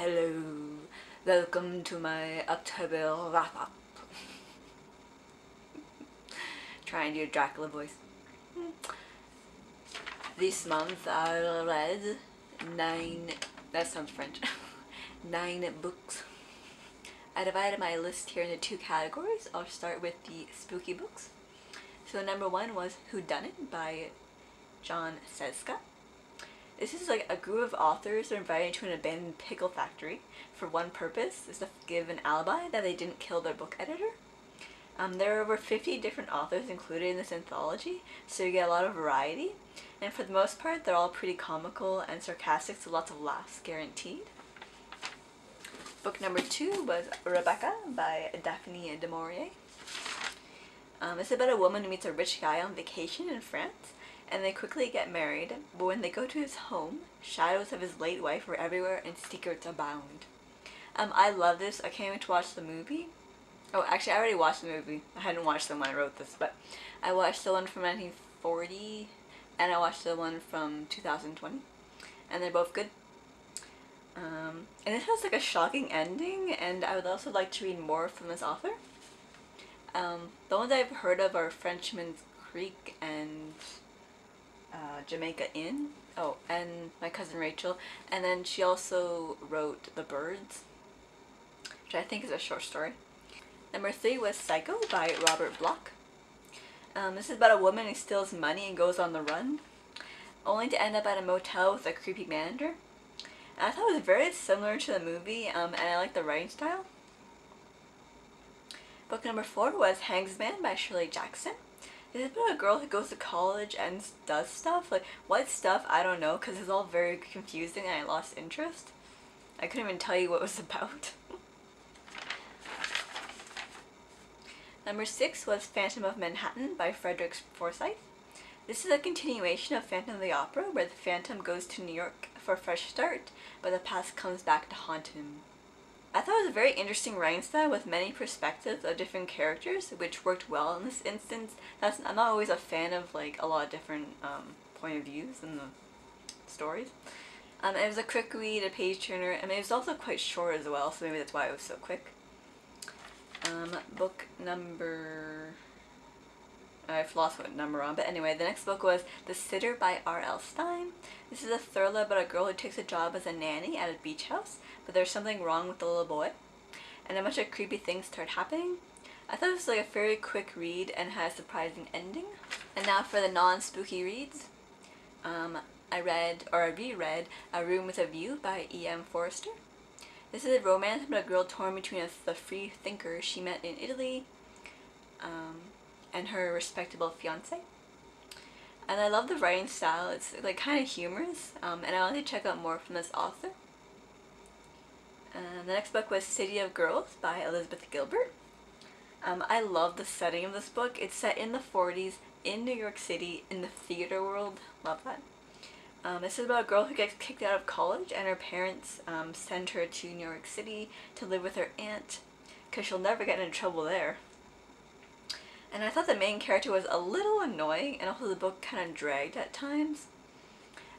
Hello, welcome to my October wrap-up. Trying to do a Dracula voice. This month I read 9, that sounds French, 9 books. I divided my list here into 2 categories. I'll start with the spooky books. So number 1 was Whodunit by John Seska. This is like a group of authors are invited to an abandoned pickle factory for one purpose, is to give an alibi that they didn't kill their book editor. There are over 50 different authors included in this anthology, so you get a lot of variety, and for the most part they're all pretty comical and sarcastic, so lots of laughs guaranteed. Book number 2 was Rebecca by Daphne du Maurier. It's about a woman who meets a rich guy on vacation in France, and they quickly get married, but when they go to his home, shadows of his late wife are everywhere and secrets abound. I love this. I can't wait to watch the movie. Oh, actually, I already watched the movie. I hadn't watched the one when I wrote this, but I watched the one from 1940, and I watched the one from 2020, and they're both good. And it has like a shocking ending, and I would also like to read more from this author. The ones I've heard of are Frenchman's Creek and Jamaica Inn. Oh, and My Cousin Rachel. And then she also wrote The Birds, which I think is a short story. Number 3 was Psycho by Robert Bloch. This is about a woman who steals money and goes on the run, only to end up at a motel with a creepy manager. And I thought it was very similar to the movie, and I like the writing style. Book number 4 was Hangin Man by Shirley Jackson. It's about a girl who goes to college and does stuff. Like, what stuff? I don't know, because it's all very confusing and I lost interest. I couldn't even tell you what it was about. Number 6 was Phantom of Manhattan by Frederick Forsyth. This is a continuation of Phantom of the Opera, where the Phantom goes to New York for a fresh start, but the past comes back to haunt him. I thought it was a very interesting writing style with many perspectives of different characters, which worked well in this instance. I'm not always a fan of like a lot of different point of views in the stories. It was a quick read, a page turner, and it was also quite short as well, so maybe that's why it was so quick. Book number... I've lost what number on, but anyway, the next book was The Sitter by R.L. Stine. This is a thriller about a girl who takes a job as a nanny at a beach house, but there's something wrong with the little boy, and a bunch of creepy things start happening. I thought it was like a very quick read and had a surprising ending. And now for the non-spooky reads. I reread A Room with a View by E.M. Forster. This is a romance about a girl torn between the free thinker she met in Italy, and her respectable fiance. And I love the writing style. It's like kind of humorous, and I wanted to check out more from this author. The next book was City of Girls by Elizabeth Gilbert. I love the setting of this book. It's set in the 40s in New York City in the theater world. Love that. This is about a girl who gets kicked out of college, and her parents send her to New York City to live with her aunt because she'll never get into trouble there. And I thought the main character was a little annoying, and also the book kind of dragged at times.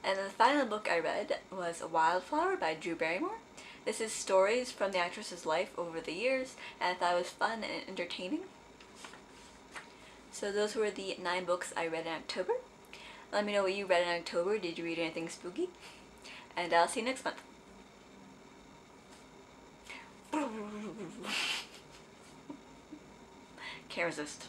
And then the final book I read was Wildflower by Drew Barrymore. This is stories from the actress's life over the years, and I thought it was fun and entertaining. So those were the 9 books I read in October. Let me know what you read in October. Did you read anything spooky? And I'll see you next month. Can't resist.